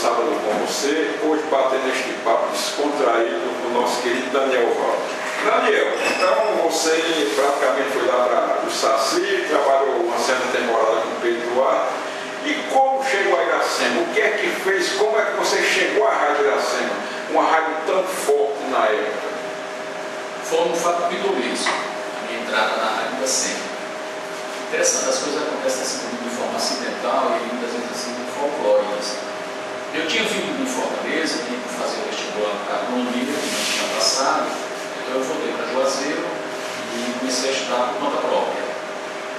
sábado com você, hoje batendo este papo descontraído com o nosso querido Daniel Valdo. Daniel, então você praticamente foi lá para o Saci, trabalhou uma certa temporada com o Pedro Duarte. E como chegou a Iracema? O que é que fez? Como é que você chegou à Rádio Iracema? Uma rádio tão forte na época. Foi um fato pitoresco, a minha entrada na Rádio Iracema. Interessante, as coisas acontecem assim de forma acidental e muitas vezes assim folclóricas. Eu tinha vindo de Fortaleza, tinha que fazer o vestibular para agronomia, que não tinha passado, então eu voltei para Juazeiro e comecei a estudar por conta própria.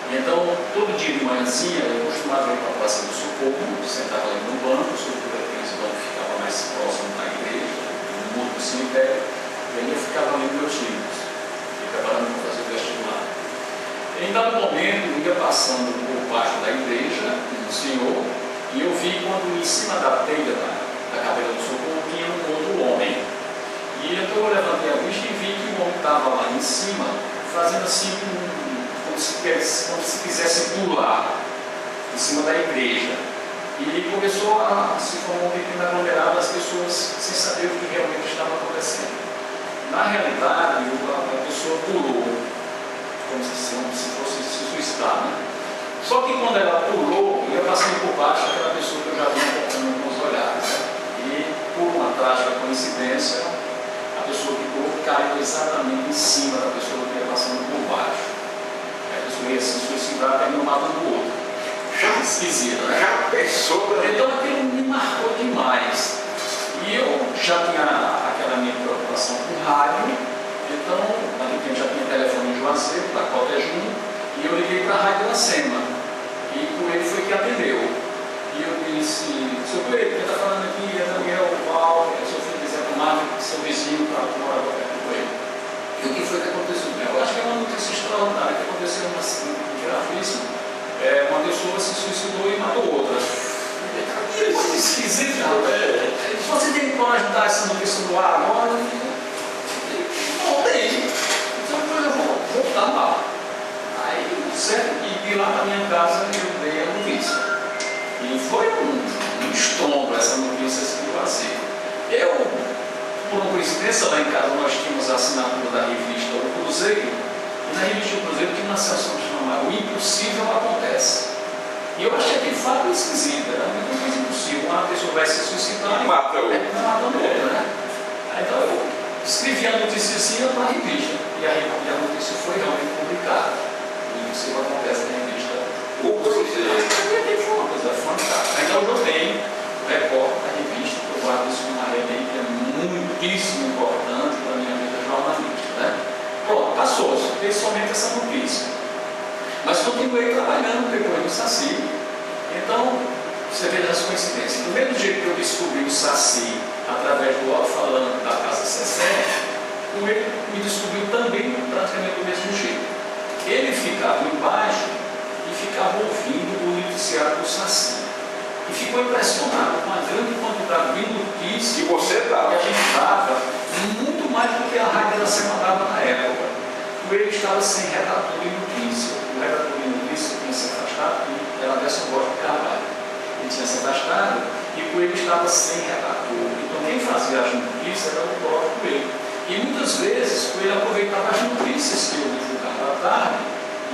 E então, todo dia de manhãzinha, eu costumava ir para a Praça do Socorro, sentava ali no banco, o Socorro era aqueles bancos que ficava mais próximo da igreja, no muro do cemitério, e aí eu ficava lendo meus livros, e preparando para fazer o vestibular. Em dado momento, eu ia passando por baixo da igreja, do Senhor, e eu vi quando em cima da telha da cadeira do Socorro tinha um outro homem. E então eu levantei a vista e vi que o homem estava lá em cima, fazendo assim como se quisesse pular em cima da igreja. E começou a se formar um pequeno aglomerado das pessoas sem saber o que realmente estava acontecendo. Na realidade, a pessoa pulou, como se fosse se suicidar, né? Só que quando ela pulou, eu passei por baixo daquela pessoa que eu já vinha apontando com os olhares. Né? E por uma trágica coincidência, a pessoa que pulou caiu exatamente em cima da pessoa que ia passando por baixo. A pessoa ia se suicidar, terminou matando o outro. Já esquisito, né? Já pensou? Então aquilo me marcou demais. E eu já tinha aquela minha preocupação com rádio, então naquele tempo já tinha telefone em Juazeiro, da Cotejum, e eu liguei para a Rádio Iracema. E por ele foi que atendeu. E eu disse, seu Coelho, quem está falando aqui é Daniel Val, eu sou filho de Zé Tomás, seu vizinho, para morar perto do Coelho. E o que foi que aconteceu? Eu acho que é uma notícia extraordinária que aconteceu gravíssima. Uma pessoa se suicidou e matou outra. Que coisa esquisita, se você tem como ajudar essa notícia no ar agora, não tem. Então eu vou voltar lá. Aí, certo, e de lá para minha casa eu dei a notícia. E foi um estrondo essa notícia que eu passei. Eu, por uma coincidência, lá em casa nós tínhamos a assinatura da revista O Cruzeiro, e na revista O Cruzeiro tinha uma seção chamada O Impossível Acontece. E eu achei aquele fato esquisito, era uma coisa impossível. Uma pessoa vai se suicidar e mata o matando outra, né? Então eu escrevi a notícia assim para a revista. E a notícia foi realmente publicada. O Impossível Acontece na revista O Cruzeiro. Foi uma coisa fantástica. Então eu tenho o recorte da revista, eu guardo isso numa relíquia muitíssimo importante para a minha vida jornalística, né? Pronto, passou, fiquei somente essa notícia. Mas continuei trabalhando depois no Saci. Então, você veja as coincidências. Do mesmo jeito que eu descobri o Saci através do alto-falante da Casa Cessé, o ele me descobriu também praticamente do mesmo jeito. Ele ficava embaixo e ficava ouvindo o noticiário do Saci. E ficou impressionado com a grande quantidade de notícias que você dava. Que a gente dava, muito mais do que a Rádio Iracema dava na época. Ele estava sem redator de notícia. O redator de notícia tinha se afastado e era Anderson Borges de Carvalho. Ele tinha se afastado e o Coelho estava sem redator. Então quem fazia as notícias era o próprio Coelho. E muitas vezes o Coelho aproveitava as notícias que eu divulgava à tarde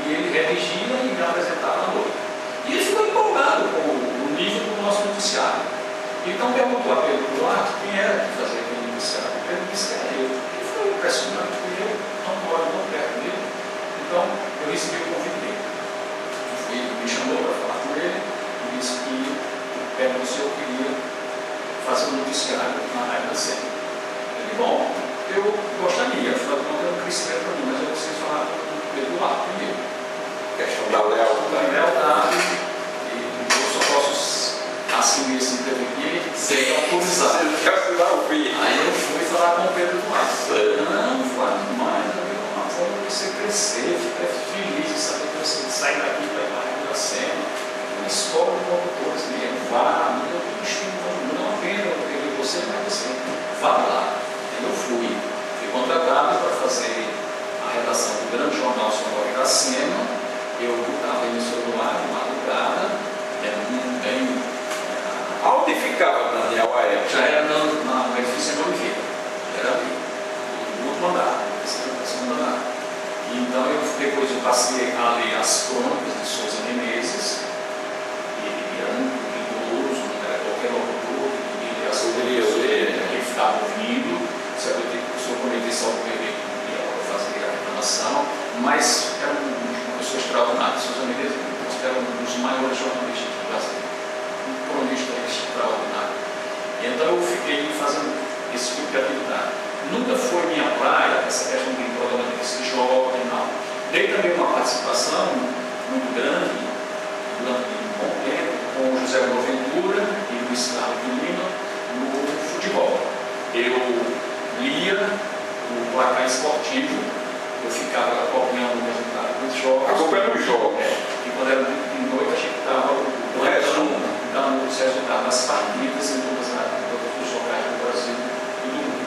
e ele redigia e me apresentava à noite. E ele ficou empolgado com o nível do nosso noticiário. Então perguntou a Pedro Duarte quem era que fazia aquele noticiário. O Pedro disse que era eu. E foi impressionante, porque eu não moro tão perto dele. Então eu recebi o convite dele. Ele me chamou para falar com ele e disse que perguntou se eu queria fazer um noticiário na Rádio Iracema. Eu disse, bom, eu gostaria, afinal de contas é um crescimento para mim, mas eu preciso falar com o Pedro Duarte primeiro. Questão da lealdade. E eu só posso assumir esse emprego aqui sem autorizar. Aí eu fui falar com o Pedro Duarte. Não, fala demais, uma forma de você crescer, ficar feliz de saber que você sai daqui para ir para a Rádio Iracema. Uma escola de condutores mesmo, vá, não é uma pena eu peguei você, mas você vá lá. Aí eu fui contratado para fazer a redação do grande jornal Sonora Iracema. Eu estava indo no ar de madrugada, era bem Onde ficava Daniel a época? Já era no edifício de Oliveira, era ali, no último andar, no segundo andar. Então depois eu passei a ler as crônicas de Souza Menezes, ele era muito rigoroso, não era qualquer locutor, ele as crônicas ele ficava ouvindo, se eu cometesse algo ele ia fazer a reclamação, mas era uma pessoa extraordinária. Souza Menezes eu considero um dos maiores jornalistas do Brasil, um cronista extraordinário. E então eu fiquei fazendo esse tipo de atividade. Nunca foi minha praia essa questão de programa de jovem, não. Dei também uma participação muito grande, durante um bom tempo, com o José Boaventura e o Luiz Carlos de Lima no futebol. Eu lia o placar esportivo, eu ficava acompanhando o resultado dos jogos. Acompanhando os jogos. E quando era de noite, a gente estava o resumo, dando os resultados das partidas em todos os locais do Brasil e do mundo.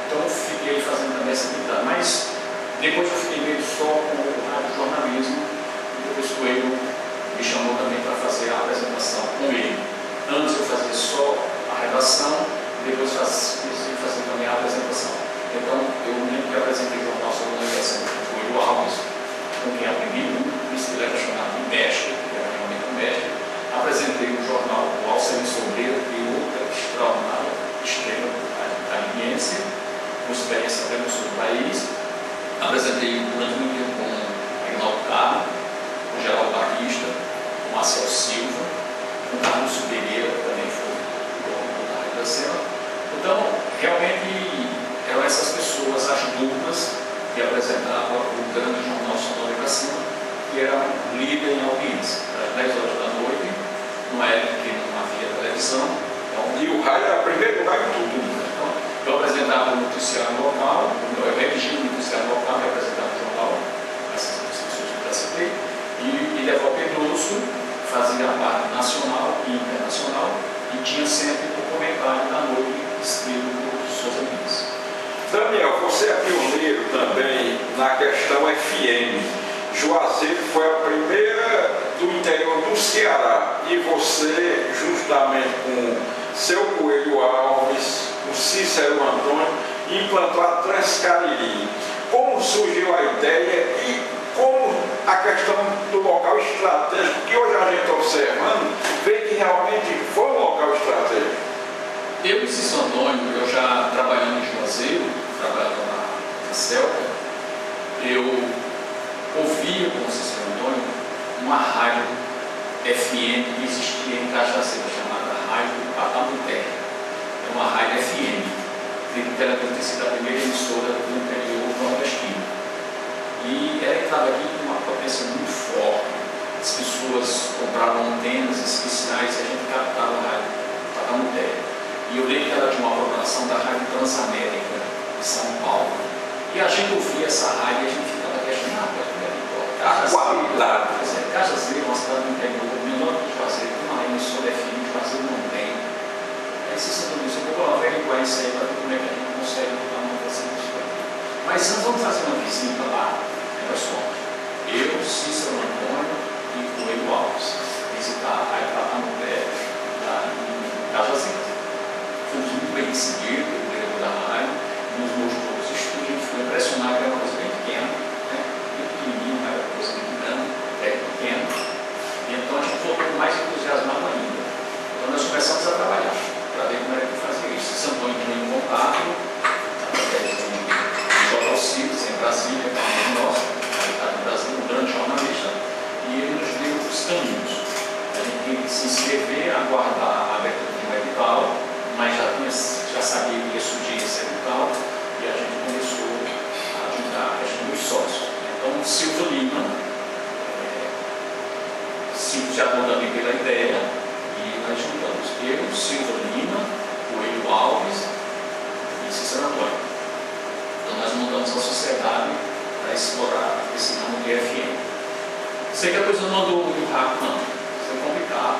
Então eu fiquei fazendo também essa atividade. Mas depois eu fiquei meio só com o rádio jornalismo, e depois o Coelho me chamou também para fazer a apresentação com ele. Antes eu fazia só a redação, e depois fazer também a apresentação. Então eu lembro que apresentei o jornal sobre a universidade com o Coelho Alves, com quem aprendi muito, isso ele era chamado de mestre, que era realmente um mestre. Apresentei o jornal o Alcemir Sobreira, e outra extraordinária estrela caribense, com experiência até no sul do país. Apresentei durante muito tempo com o Aguinaldo Carmo, com o Geraldo Batista, com o Marcel Silva, com o Carlos Pereira, que também foi o da redação. Então, realmente eram essas pessoas, as duplas, que apresentavam o grande jornal Sonora de Cima, que era líder em audiência, às 10 horas da noite, numa época que não havia televisão. Então, e o rádio era o primeiro lugar em tudo. Então, eu apresentava o noticiário local, eu redigia o noticiário local, eu apresentava o jornal, essas pessoas que eu já citei, e Deval Pedroso fazia a parte nacional e internacional, e tinha sempre o comentário da noite escrito por Souza Menezes. Daniel, você é pioneiro também na questão FM. Juazeiro foi a primeira do interior do Ceará, e você, justamente com seu Coelho Alves, o Cícero Antônio, implantou a Transcariri. Como surgiu a ideia e como a questão do local estratégico, que hoje a gente está observando, vê que realmente foi um local estratégico? Eu e Cícero Antônio, eu já trabalhando em Juazeiro, trabalhando na Celta, eu ouvia com o Cícero Antônio uma rádio FM que existia em Cajazeira, chamada Rádio Patamuté. É uma rádio FM, que ela deve ter sido a primeira emissora do interior nordestino. E ela estava aqui com uma potência muito forte. As pessoas compravam antenas especiais e a gente captava a rádio Patamuté. E eu lembro que ela tinha uma programação da Rádio Transamérica de São Paulo. E a gente ouvia essa rádio e a gente ficava questionando a qualidade. Cajazeiro é uma cidade do interior, menor que Juazeiro, tem uma emissora FM que Juazeiro não tem. Aí se você não disse, eu vou averiguar isso aí para ver como é que a gente consegue botar uma coisa nisso aqui. Mas antes vamos fazer uma visita lá, olha só. Eu, Cícero Antônio e Coelho Alves, visitar a Rádio Patamuté lá em Cajazeiro. Fomos muito bem recebidos pelo diretor da rádio, nos mostrou os estudos, a gente foi impressionado, que era uma coisa bem pequena, né? Bem pequenininho, não era uma coisa muito grande, bem pequena. E então a gente voltou mais entusiasmado ainda. Então nós começamos a trabalhar para ver como era que fazia isso. São Antônio entrou em contato, através do Jornal Civis, em Brasília, que é um nosso, no Brasil, um grande jornalista, e ele nos deu os caminhos. A gente tinha que se inscrever, aguardar a abertura de um edital, mas já sabia que ia surgir esse edital, e a gente começou a ajudar a questão dos sócios. Então, Silvio Lima, Silvio já mandou também pela ideia, e nós juntamos eu, Silvio Lima, Coelho Alves e Cícero Antônio. Então, nós montamos a sociedade para explorar esse ramo de FM. Sei que a coisa não andou muito rápido, não. Isso é complicado.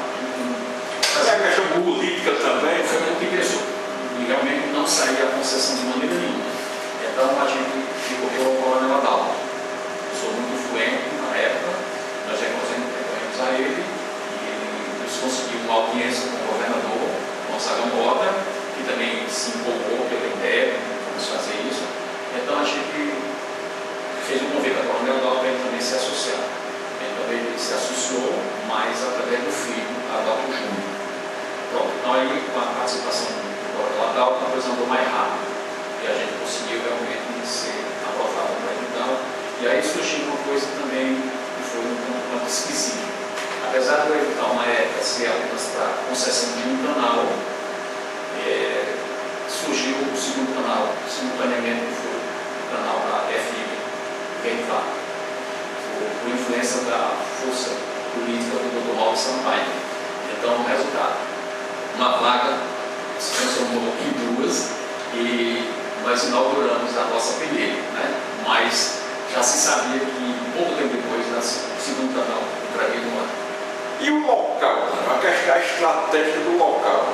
Mas a questão política também foi muito pesou. E realmente não saía a concessão de maneira nenhuma. Então a gente ficou pelo Coronel Adalto. Eu sou muito fluente na época, nós recorremos a ele, e ele nos conseguiu uma audiência com o governador, com a se empolgou pela ideia, vamos fazer isso. Então a gente fez um convite a Coronel Dalto para ele também se associar. Então ele se associou, mas através do filho, Adalto Júnior. Pronto, então aí com a participação do Coronel Adalto, a coisa andou mais rápido. E a gente conseguiu realmente ser aprovado para ele. Então, e aí surgiu uma coisa também que foi um tanto esquisito. Apesar do edital na época ser apenas para concessão de um canal, surgiu o segundo canal, simultaneamente que foi o canal da FM Verifá, por influência da força política do Dr. Mauro Sampaio. Então, o resultado, uma vaga se transformou em duas e nós inauguramos a nossa primeira, né? Mas já se sabia que pouco tempo depois o segundo canal entraria no ar. E o local, a estratégia do local?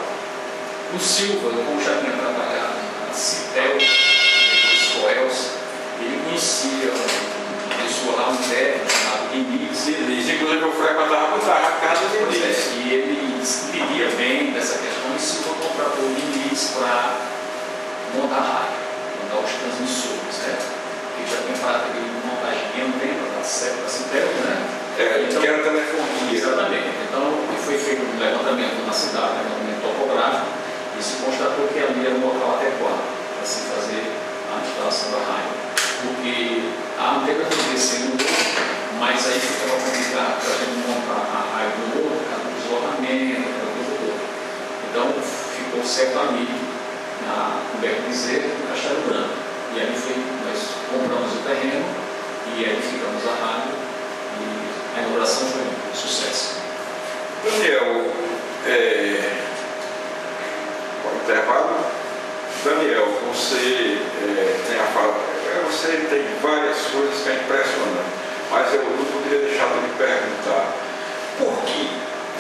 O Silva, como já tinha trabalhado na Citel, depois Coels, ele conhecia uma pessoa lá, um técnico chamado Inix. Inclusive eu frequentava muito a casa de Inix. E ele entendia bem dessa questão e Silva contratou o Inix para montar a rádio, montar os transmissores, né? Ele já tinha falado de montagem de antena para a Citel, né? Então, que era telefonia. Exatamente. Então, foi feito um levantamento na cidade, um levantamento topográfico, e se constatou que ali era um local adequado para se fazer a instalação da rádio. Porque a antena aconteceu no outro, mas aí ficava complicado para a gente montar a rádio no outro, por causa do deslocamento, aquela coisa toda. Então, ficou certo ali, na Humberto Bezerra, no Castelo Branco. E aí nós compramos o terreno, e aí ficamos a rádio. A inauguração foi um sucesso. Daniel, intervalo. Daniel, você tem várias coisas que é impressionante, mas eu não poderia deixar de lhe perguntar por que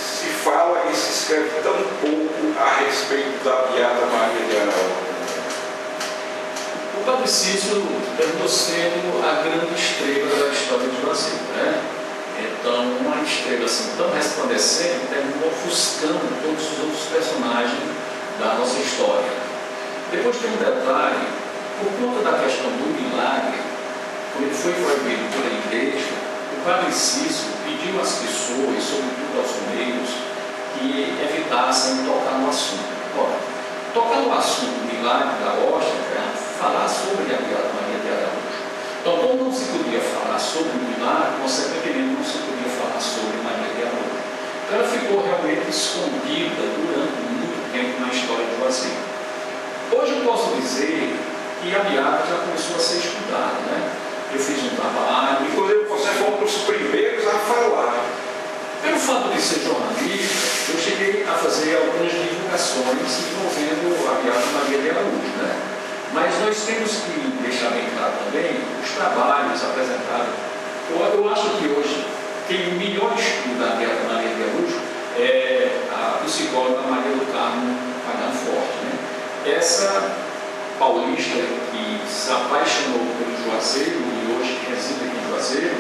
se fala e se escreve tão pouco a respeito da Beata Maria de Araújo? O Padre Cícero terminou sendo a grande estrela da história do Brasil, né? Então, uma estrela assim tão resplandecente terminou ofuscando todos os outros personagens da nossa história. Depois tem um detalhe, por conta da questão do milagre, quando ele foi proibido pela igreja, o Padre Cícero pediu às pessoas, sobretudo aos meios, que evitassem tocar no assunto. Ora, tocar no assunto do milagre da hóstia, falar sobre a Beata Maria de Araújo. Então, como não se podia falar sobre o milagre, consequentemente não se podia falar sobre Maria de Araújo. Então, ela ficou realmente escondida durante muito tempo na história do Brasil. Hoje eu posso dizer que a Beata já começou a ser estudada, né? Eu fiz um trabalho. Inclusive, você foi um dos primeiros a falar. Pelo fato de ser jornalista, eu cheguei a fazer algumas divulgações envolvendo a Beata Maria de Araújo, né? Mas nós temos que deixar bem claro também os trabalhos apresentados. Eu acho que hoje quem melhor estuda a Beata Maria de Araújo é a psicóloga Maria do Carmo Pagano Forte, né? Essa paulista que se apaixonou pelo Juazeiro e hoje reside aqui em Juazeiro,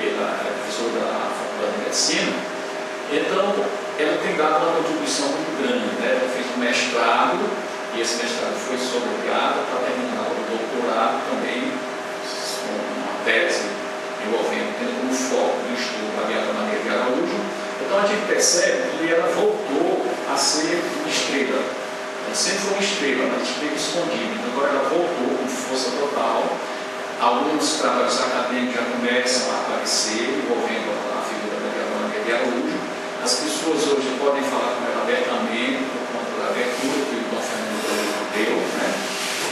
ela é professora da Faculdade de Medicina, então ela tem dado uma contribuição muito grande, né? Ela fez um mestrado, e esse mestrado foi sobre a Beata, para terminar o doutorado também, com uma tese envolvendo, tendo como foco no estudo a Beata Maria de Araújo. Então a gente percebe que ela voltou a ser uma estrela. Ela sempre foi uma estrela, mas esteve escondida. Então agora ela voltou com força total. Alguns trabalhos acadêmicos já começam a aparecer, envolvendo a figura da Beata Maria de Araújo. As pessoas hoje podem falar com ela abertamente, por conta da abertura que o Dom Fernando deu, né?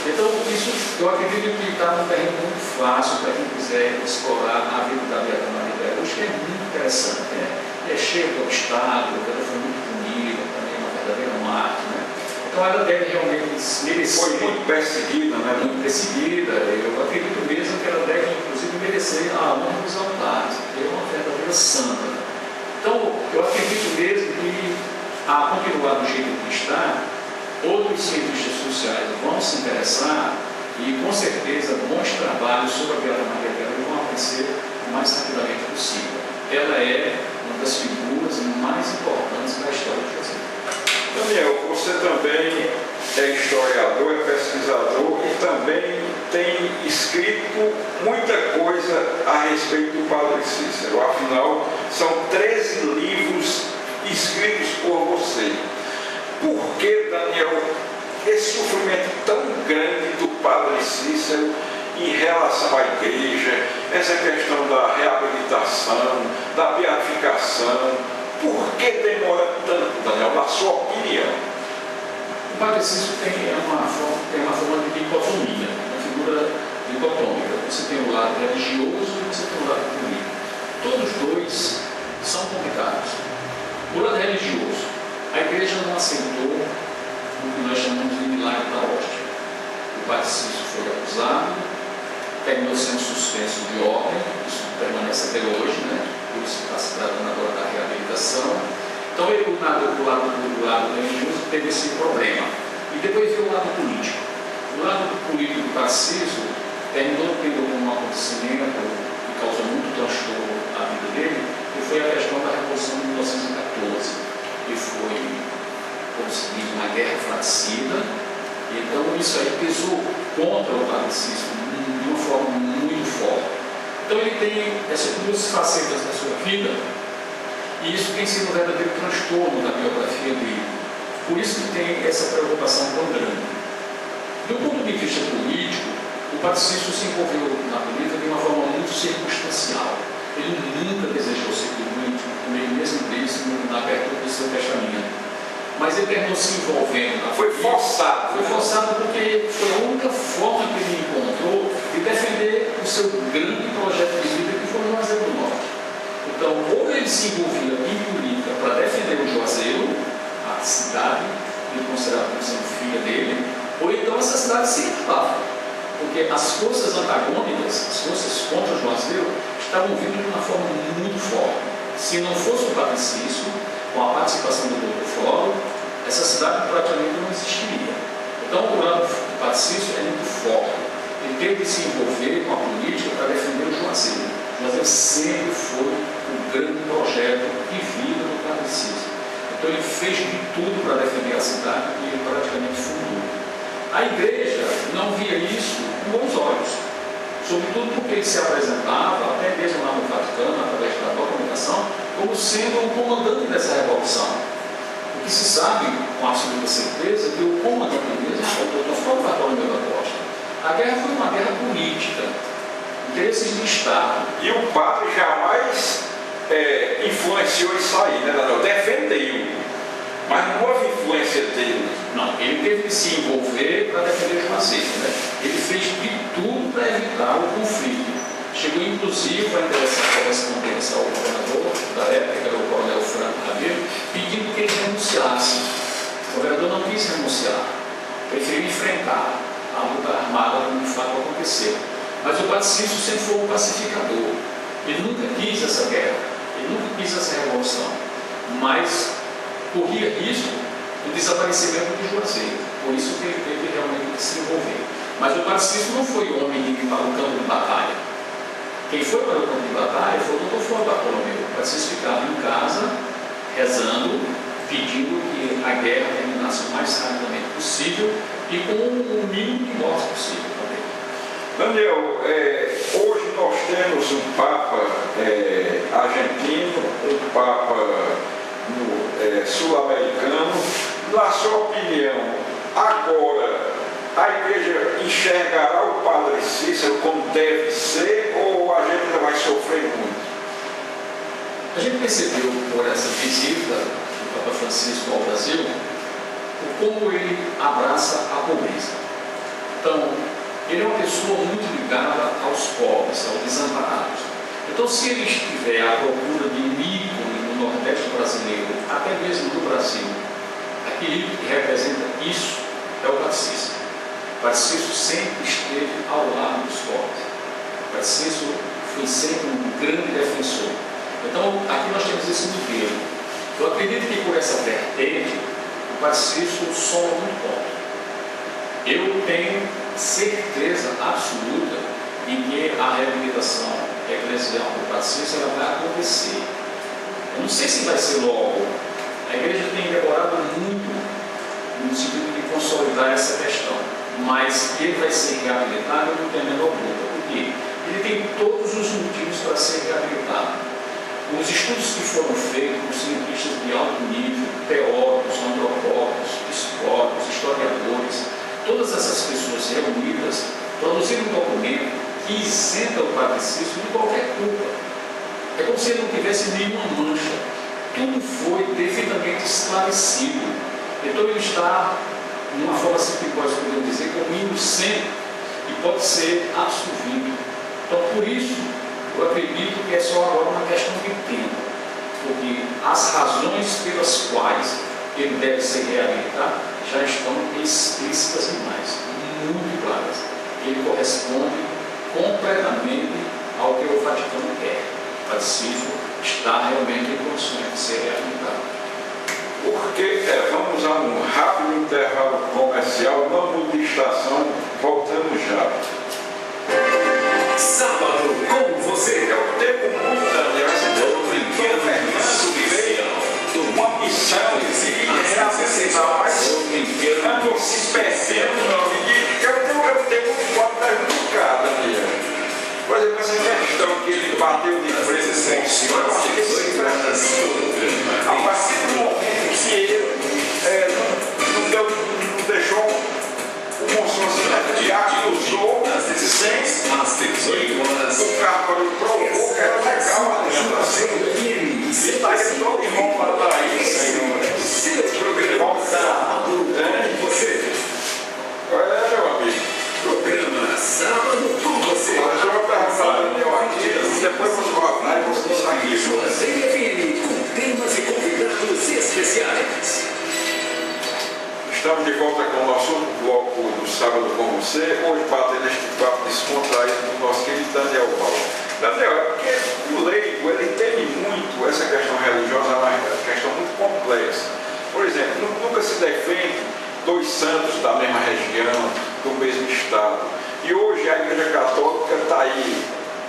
Então, isso eu acredito que está num terreno muito fácil para quem quiser explorar a vida da Beata Maria de Araújo, que é muito interessante, né? É cheio de obstáculos, ela foi muito bonita, também uma verdadeira mártir, né? Então, ela deve realmente merecer. Foi muito perseguida, né? Muito perseguida. Eu acredito mesmo que ela deve, inclusive, merecer a honra dos altares, porque é uma verdadeira santa. Então, eu acredito mesmo que, a continuar do jeito que está, outros cientistas sociais vão se interessar e, com certeza, bons trabalhos sobre a Beata Maria de Araújo vão aparecer o mais rapidamente possível. Ela é uma das figuras mais importantes da história do Brasil. Daniel, você também é historiador. historiador, é pesquisador e também tem escrito muita coisa a respeito do Padre Cícero. Afinal, são 13 livros escritos por você. Por que, Daniel, esse sofrimento tão grande do Padre Cícero em relação à igreja, essa questão da reabilitação, da beatificação? Por que demora tanto, Daniel, na sua opinião? O Padre Cícero tem uma forma de dicotomia, uma figura dicotômica. Você tem o lado religioso e você tem o lado político. Todos dois são complicados. O lado religioso, a igreja não aceitou o que nós chamamos de milagre da hóstia. O Padre Cícero foi acusado, terminou sendo suspenso de ordem, isso permanece até hoje, né? Por isso está se tratando agora da reabilitação. Então, o lado religioso teve esse problema. E depois veio o lado político. O lado político do Padre Cícero terminou tendo como um acontecimento que causou muito transtorno à vida dele, que foi a questão da Revolução de 1914. Que foi, como se diz, uma guerra fratricida. Então, isso aí pesou contra o Padre Cícero de uma forma muito forte. Então, ele tem essas duas facetas da sua vida. E isso tem sido um verdadeiro transtorno na biografia dele. Por isso que tem essa preocupação tão grande. Do ponto de vista político, o Padre Cícero se envolveu na política de uma forma muito circunstancial. Ele nunca desejou ser político, como ele mesmo disse na abertura do seu testamento. Mas ele terminou se envolvendo na Foi política. forçado. Foi forçado porque foi a única forma que ele encontrou de defender o seu grande projeto de vida, que foi o Juazeiro do Norte. Então, ou ele se envolvia em política para defender o Juazeiro, a cidade, ele considerava como sendo filha dele, ou então essa cidade se acabava. Porque as forças antagônicas, as forças contra o Juazeiro, estavam vindo de uma forma muito forte. Se não fosse o Padre Cícero, com a participação do Dr. Floro, essa cidade praticamente não existiria. Então, o lado do Padre Cícero é muito forte. Ele teve que se envolver com a política para defender o Juazeiro. O Juazeiro sempre foi o grande projeto de vida do Padre Cícero. Então, ele fez de tudo para defender a cidade e ele praticamente fundou. A igreja não via isso com bons olhos, sobretudo porque ele se apresentava, até mesmo lá no Vaticano, através da documentação, como sendo o comandante dessa revolução. O que se sabe com absoluta certeza é que o comandante mesmo foi o Dr. Floro Bartolomeu da Costa. A guerra foi uma guerra política, interesses de Estado. E o padre jamais influenciou isso aí, né, Daniel? Defendeu, mas não houve influência dele. Não, ele teve que se envolver para defender o Juazeiro, né? Ele fez de tudo para evitar o conflito. Chegou inclusive a interessar a correspondência ao governador da época, que era o coronel Franco Rabelo, pedindo que ele renunciasse. O governador não quis renunciar, preferiu enfrentar a luta armada, como de fato aconteceu. Mas o Padre Cícero sempre foi um pacificador. Ele nunca quis essa guerra, ele nunca quis essa revolução, mas corria risco do desaparecimento de Juazeiro. Por isso que ele teve realmente que se envolver. Mas o Padre Cícero não foi homem de ir para o campo de batalha. Quem foi para o campo de batalha foi o Dr. Floro Bartolomeu. O Padre Cícero ficava em casa, rezando, pedindo que a guerra terminasse o mais rapidamente possível e com o mínimo de mortes possível também. Daniel, hoje nós temos um Papa argentino, um Papa sul-americano. Na sua opinião, agora a igreja enxergará o Padre Cícero como deve ser ou a gente ainda vai sofrer muito? A gente percebeu por essa visita do Papa Francisco ao Brasil o como ele abraça a pobreza. Então, ele é uma pessoa muito ligada aos pobres, aos desamparados. Então, se ele estiver à procura de um ícone no Nordeste brasileiro, até mesmo no Brasil, aquele que representa isso é o Padre Cícero. O Padre Cícero sempre esteve ao lado dos pobres. O Padre Cícero foi sempre um grande defensor. Então, aqui nós temos esse modelo. Eu acredito que por essa vertente, o Padre Cícero soma muito ponto. Eu tenho certeza absoluta em que a reabilitação eclesial do Padre Cícero vai acontecer. Eu não sei se vai ser logo. A igreja tem demorado muito no sentido de consolidar essa questão. mas que ele vai ser reabilitado, eu não tenho a menor dúvida, porque ele tem todos os motivos para ser reabilitado. Os estudos que foram feitos por cientistas de alto nível, teóricos, antropólogos, psicólogos, historiadores, todas essas pessoas reunidas produziram um documento que isenta o Padre Cícero de qualquer culpa. É como se ele não tivesse nenhuma mancha. Tudo foi devidamente esclarecido. Então ele está, de uma forma simplória, podemos dizer, como inocente e pode ser absolvido. Então, por isso, eu acredito que é só agora uma questão de tempo, porque as razões pelas quais ele deve ser reabilitado já estão explícitas demais, muito claras. Ele corresponde completamente ao que o Vaticano quer. O Padre Cícero está realmente em condições de ser reabilitado. Porque vamos a um rápido intervalo comercial, não mude de estação, voltamos já. Sábado com você. É o tempo muito, Daniel, esse tempo brinquedo, Fernando veio uma missão de reabilitar, mas ando se perdendo, meu amigo, eu tenho um quadro da educada, Daniel. Por exemplo, essa questão que ele bateu de frente com o senhor, eu acho que esse a partir do momento que ele não deixou o Monsenhor de acusou sem o carro provou que era legal a legislação. Ele todo enrolado aí, senhor. Você. Meu amigo. Programa Sábado com você. Mas eu vou perguntar aqui, depois vamos voltar e vamos deixar aqui. CFM com temas e convidados especiais. Estamos de volta com o nosso bloco do Sábado com você, hoje batendo este papo descontraído do nosso querido Daniel Paulo. Daniel, é porque o leigo, ele entende muito essa questão religiosa, é uma questão muito complexa. Por exemplo, nunca se defende dois santos da mesma região, do mesmo estado. E hoje a Igreja Católica está aí,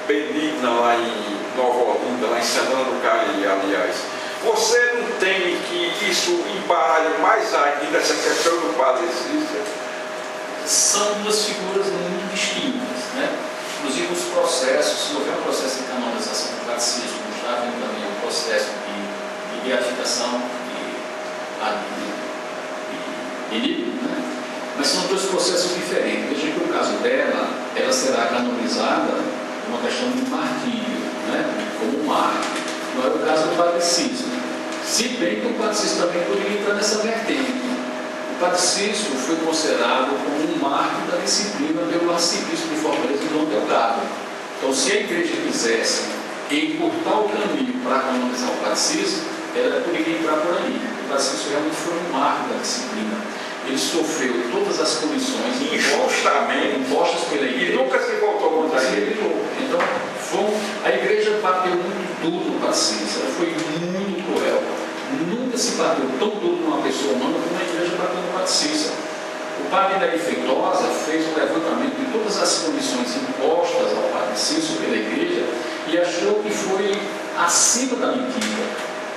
benigna lá em Nova Olinda, lá em Santana do Cariri, aliás. Você não teme que isso embaralhe mais ainda essa questão do Padre Cícero? São duas figuras muito distintas, né? Inclusive os processos, se houver um processo de canonização do Padre Cícero, já vem também um processo de beatificação né? Mas são dois processos diferentes. Veja que o caso dela, ela será canonizada por uma questão de martírio, né? Como mártir. Não é o caso do Padre Cícero. Se bem que o Padre Cícero também poderia entrar nessa vertente. O Padre Cícero foi considerado como um mártir da disciplina pelo arcebispo de Fortaleza, Dom Delgado. Então, se a igreja quisesse encurtar o caminho para canonizar o Padre Cícero, ela poderia entrar por aí. O Padre Cícero realmente foi um mártir da disciplina. Ele sofreu todas as punições injustamente impostas pela igreja. E nunca se voltou contra ele. Então, a igreja bateu muito duro no Padre Cícero, ela foi muito cruel. Nunca se bateu tão duro numa pessoa humana como a igreja bateu no Padre Cícero. O padre Daí Feitosa fez um levantamento de todas as condições impostas ao Padre Cícero pela igreja e achou que foi acima da medida.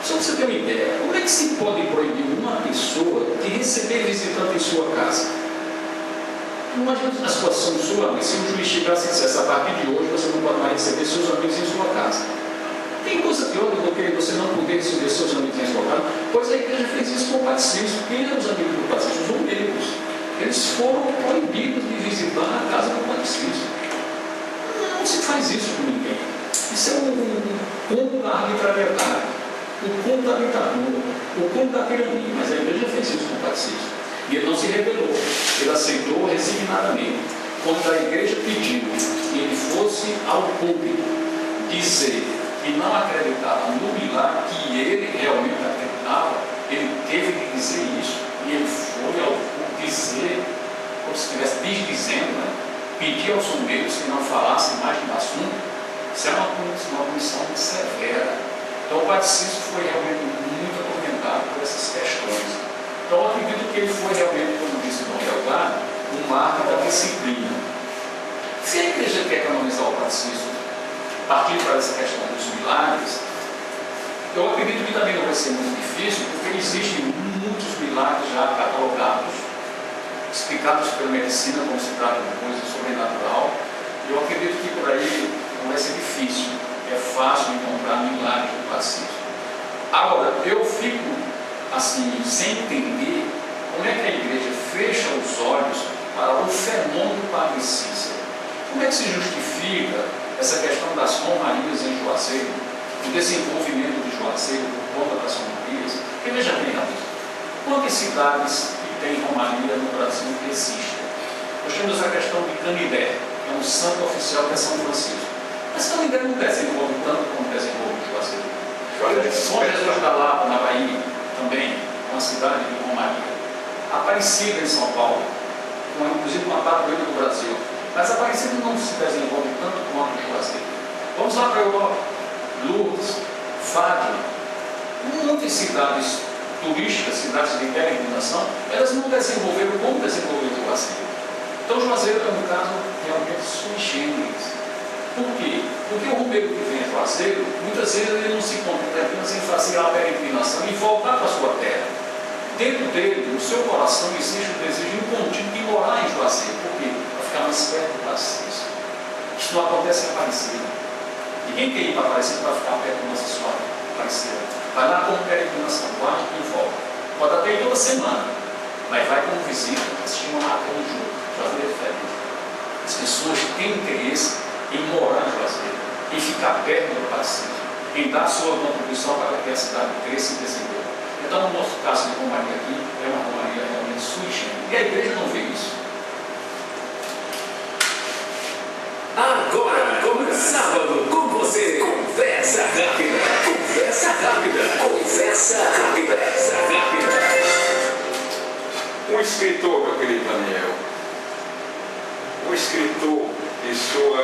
Só para você ter uma ideia, como é que se pode proibir uma pessoa de receber visitante em sua casa? Imagina a situação sua, se um juiz chegasse e dissesse, a partir de hoje você não pode mais receber seus amigos em sua casa. Tem coisa pior do que você não poder receber seus amigos em sua casa? Pois a igreja fez isso com o Padre Cícero. Quem eram os amigos do Padre Cícero? Os ombreiros. Eles foram proibidos de visitar a casa do Padre Cícero. Não se faz isso com ninguém. Isso é um conto da arbitrariedade, um conto da ditadura, um conto da tirania. Mas a igreja fez isso com o Padre Cícero. E ele não se rebelou, ele aceitou resignadamente. Quando a igreja pediu que ele fosse ao público dizer que não acreditava no milagre, que ele realmente acreditava, ele teve que dizer isso. E ele foi ao público dizer, como se estivesse desdizendo, né? Pedir aos ombreiros que não falassem mais do assunto. Isso é uma punição muito severa. Então o Padre Cícero foi realmente muito atormentado por essas questões. Então, eu acredito que ele foi realmente, como disse o Dom Delgado, um marco da disciplina. Se a igreja quer canonizar o Padre Cícero, partir para essa questão dos milagres, eu acredito que também não vai ser muito difícil, porque existem muitos milagres já catalogados. explicados pela medicina como se trata de coisa sobrenatural. Eu acredito que por aí não vai ser difícil, é fácil encontrar milagres do Padre. Agora, eu fico assim, sem entender como é que a igreja fecha os olhos para o fenômeno do Padre Cícero. Como é que se justifica essa questão das romarias em Juazeiro, o desenvolvimento de Juazeiro por conta das romarias? Porque veja bem, quantas cidades que têm romaria no Brasil existem? Nós temos a questão de Canidé, que é um santo oficial que é São Francisco. Mas Canidé não desenvolve tanto como desenvolve Juazeiro. São Jesus da Lapa, na Bahia, também, uma cidade de romaria. Aparecida em São Paulo, inclusive uma padroeira do Brasil. Mas Aparecida não se desenvolve tanto quanto Juazeiro. Vamos lá para a Europa. Lourdes, Fátima, muitas cidades turísticas, cidades de peregrinação, elas não desenvolveram como desenvolveu Juazeiro. Então Juazeiro é um caso realmente sui generis. Por quê? Porque o romeiro que vem a Juazeiro, muitas vezes ele não se contenta apenas em fazer a peregrinação e voltar para a sua terra. Dentro dele, no seu coração, existe o desejo incontínuo de morar em Juazeiro. Por quê? Para ficar mais perto do Francisco. Isso não acontece em Aparecida. Ninguém quer ir para Aparecida para ficar perto da Nossa Senhora Aparecida. Vai lá como peregrinação, vai e volta. Pode até ir toda semana, mas vai como visita, assistir uma maratona junto. Juazeiro é diferente. As pessoas têm interesse em morar em Juazeiro, em ficar perto do Francisco, em dar sua contribuição para que a cidade cresça e desenvolva. Então, no nosso caso de romaria aqui, é uma romaria realmente sui generis. E a igreja não vê isso. Agora, como sábado, com você, Conversa Rápida. Conversa Rápida. Conversa Rápida. Conversa Rápida. Um escritor, meu querido Daniel, um escritor de sua...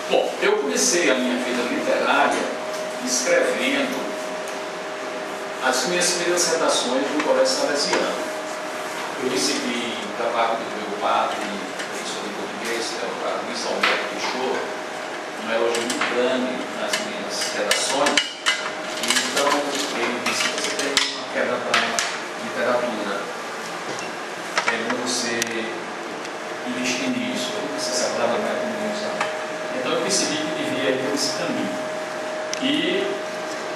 Bom, eu comecei a minha vida literária escrevendo as minhas primeiras redações no Colégio Salesiano. Eu recebi trabalho do meu padre, professor de português, que era o padre Luiz Alberto Peixoto, um elogio muito grande nas minhas redações. Então, ele disse que você tem uma queda para literatura. É bom você investir nisso, você se trabalhar com isso. Então, eu percebi que devia ir por esse caminho. E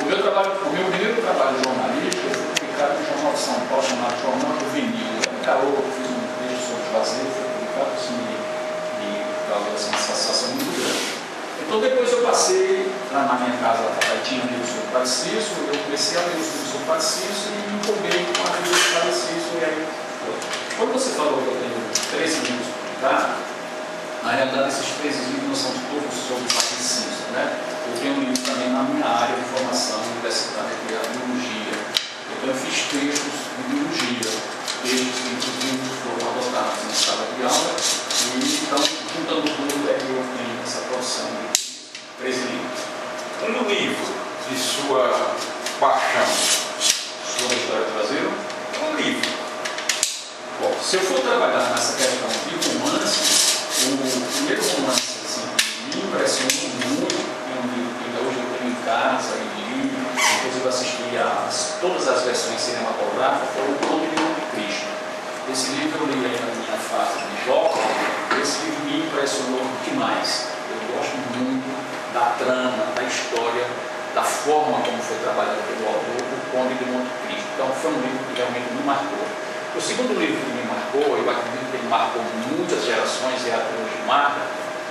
o meu primeiro trabalho jornalístico foi publicado no Jornal de São Paulo, chamado Jornal Juvenil. Eu era garoto, fiz um texto sobre Juazeiro, foi publicado assim, e causou assim, uma satisfação muito grande. Então depois eu passei lá na minha casa, lá tinha livro sobre o Padre Cícero, eu comecei a ler os livros sobre o Padre Cícero e me empolguei com a vida do Padre Cícero. E aí, quando você falou que eu tenho 13 livros publicados, na realidade esses 13 livros não são todos sobre o Padre Cícero, né? Eu tenho um livro também na minha área de formação universitária, que é a biologia. Então eu fiz textos de biologia, textos que inclusive foram adotados na sala de aula, e então, juntando tudo, é que eu tenho essa produção de 13 livros. Um livro de sua paixão Sobre a história do Brasil? um livro. Bom, se eu for trabalhar nessa questão de romance, o primeiro romance assim, que me impressionou muito, hoje eu tenho em casa e li, inclusive assisti a todas as versões cinematográficas, foi o Conde de Monte Cristo. Esse livro eu li aí na minha fase de jovem, esse livro me impressionou demais. Eu gosto muito da trama, da história, da forma como foi trabalhado pelo autor, o Conde de Monte Cristo. Então foi um livro que realmente me marcou. O segundo livro que me marcou, eu acredito que ele marcou muitas gerações e até hoje marca,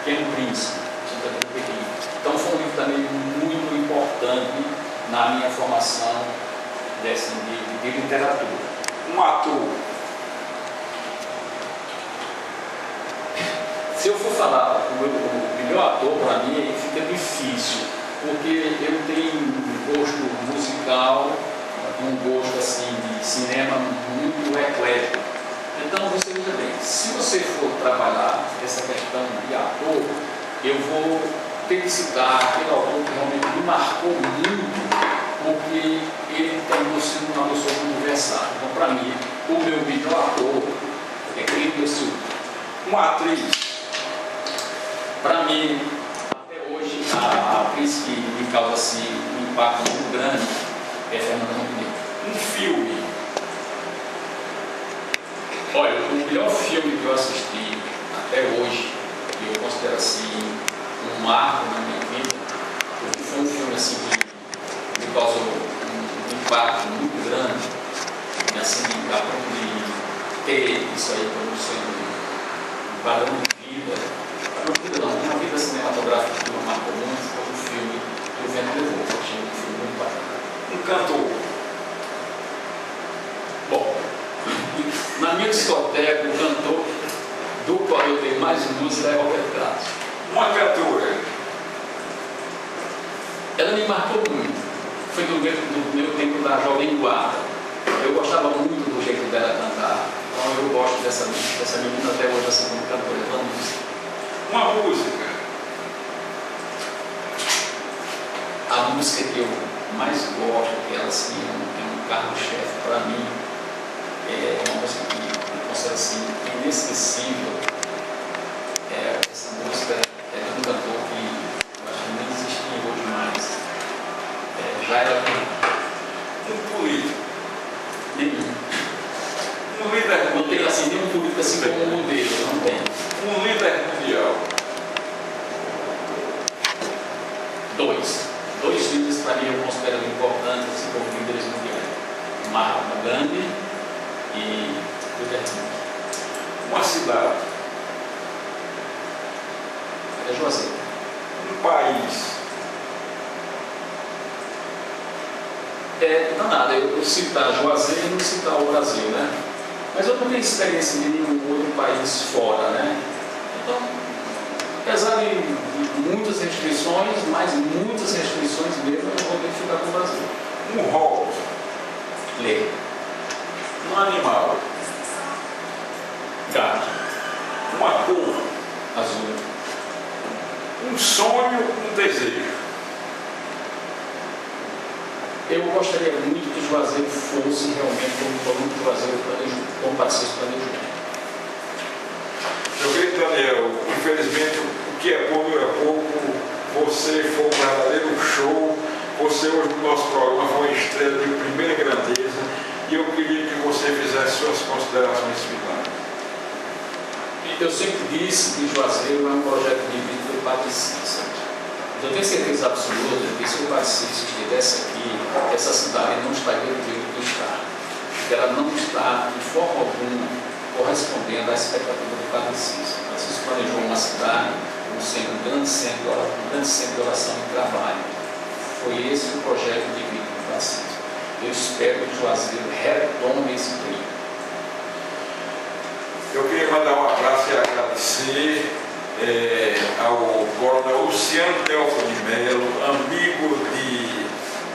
Pequeno Príncipe, de Saint-Exupéry. Então foi um livro também muito importante na minha formação de literatura. Um ator. Se eu for falar o melhor ator, para mim, aí fica difícil, porque eu tenho um gosto musical, um gosto assim, de cinema muito eclético. Então você veja bem, se você for trabalhar essa questão de ator, eu vou ter que citar aquele autor que realmente me marcou muito, porque ele tem uma noção universal. Então, para mim, o meu melhor ator é Cleide Silva. Uma atriz. Para mim, até hoje, a atriz que me causa assim, um impacto muito grande é Fernanda Montenegro. Um filme. Olha, o melhor filme que eu assisti até hoje, que eu considero assim um marco na minha vida, porque foi um filme assim que me causou um impacto muito grande, e assim, a ponto de ter isso aí como sendo um padrão de vida. Padrão de vida não, uma vida cinematográfica que me marcou muito foi o filme O Vento Levou. Eu achei um filme muito bacana. Um cantor. Bom, na minha discoteca, o cantor do qual eu tenho mais música é Roberto Carlos. Uma cantora. Ela me marcou muito. Foi do meu tempo da Jovem Guarda. Eu gostava muito do jeito dela cantar. Então eu gosto dessa menina até hoje, assim como cantora. Uma música. A música que eu mais gosto, que ela assim, é um carro-chefe para mim, é uma música que eu considero assim, inesquecível. Essa música é de um cantor que eu acho que nem existia hoje mais. Já era Um político. nenhum. Um líder Não tem mundial. assim, nenhum político assim como um modelo, não tem. Um líder mundial. Dois líderes para mim eu considero importantes assim, como líderes mundiais. Mahatma Gandhi e Luther King. Uma cidade. É Juazeiro. Um país. Não nada, eu citar Juazeiro e não citar o Brasil, né? Mas eu não tenho experiência de nenhum outro país fora, né? Então, apesar de muitas restrições, mas muitas restrições mesmo, eu vou ter que ficar com o Brasil. Um rol. Ler. Um animal. Gato. Uma cor. Azul. Um sonho, um desejo. Eu gostaria muito que o Juazeiro fosse realmente como o Colombo do Juazeiro planejou, como Patrício planejou. Meu querido Daniel, infelizmente o que é pouco é pouco. Você foi um verdadeiro show. Você hoje no nosso programa foi uma estrela de primeira grandeza. E eu queria que você fizesse suas considerações finais. Eu sempre disse que Juazeiro é um projeto de vida do Patrício. Eu tenho certeza absoluta que se o Patrício estivesse aqui, essa cidade não estaria do jeito que está. Ela não está, de forma alguma, correspondendo à expectativa do Patrício. O Patrício planejou uma cidade como sendo um grande centro de oração e trabalho. Foi esse o projeto de vida do Patrício. Eu espero que Juazeiro retome esse brilho. Eu queria mandar um abraço e agradecer ao coronel Luciano Teófilo de Melo, amigo de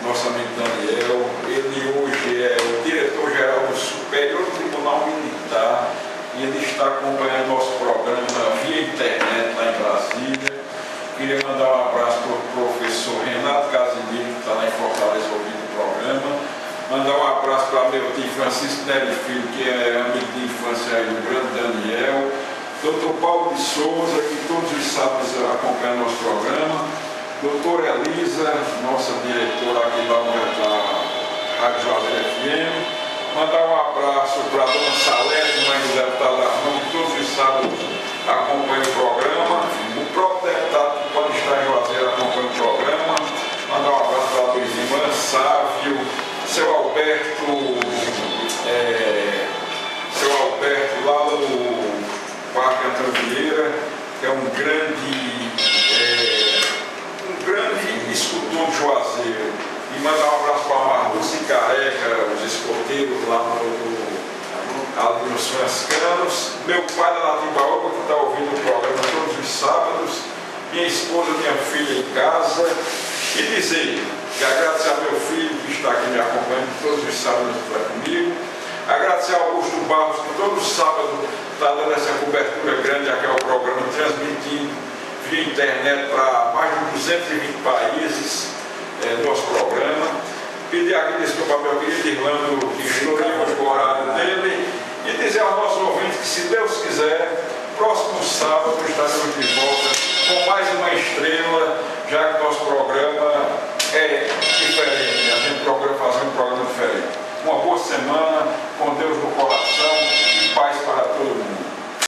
nosso amigo Daniel. Ele hoje é o diretor-geral do Superior Tribunal Militar e ele está acompanhando nosso programa via internet lá em Brasília. Queria mandar um abraço para o professor Renato Casimiro, que está lá em Fortaleza ouvindo o programa. Mandar um abraço para meu tio Francisco Nery Filho, que é amigo de infância aí do grande Daniel. Dr. Paulo de Souza, que todos os sábados acompanha nosso programa. Doutora Elisa, nossa diretora aqui da Rádio Juazeiro FM. Mandar um abraço para a dona Salete, mãe do deputado Armando, que todos os sábados acompanha o programa. O próprio deputado que pode estar em Juazeiro acompanha o programa. Mandar um abraço para a Luizinha Sávio, seu Alberto lá no Parque Antônio Vieira, que é um grande escultor de Juazeiro. E mandar um abraço para a Marluce Careca, os escoteiros lá ali nos franciscanos. Meu pai da Natimbaúba, que está ouvindo o programa todos os sábados. Minha esposa, minha filha em casa. E dizer que agradecer ao meu filho que está aqui me acompanhando todos os sábados está comigo. Agradecer ao Augusto Barros, que todo sábado está dando essa cobertura grande aqui ao programa, transmitindo via internet para mais de 220 países nosso programa. Pedir aqui desculpa ao meu querido Irlando, que estourou o horário dele, e dizer aos nossos ouvintes que, se Deus quiser, próximo sábado estaremos de volta com mais uma estrela, já que nosso programa é diferente, a gente procura fazer um programa diferente. Uma boa semana, com Deus.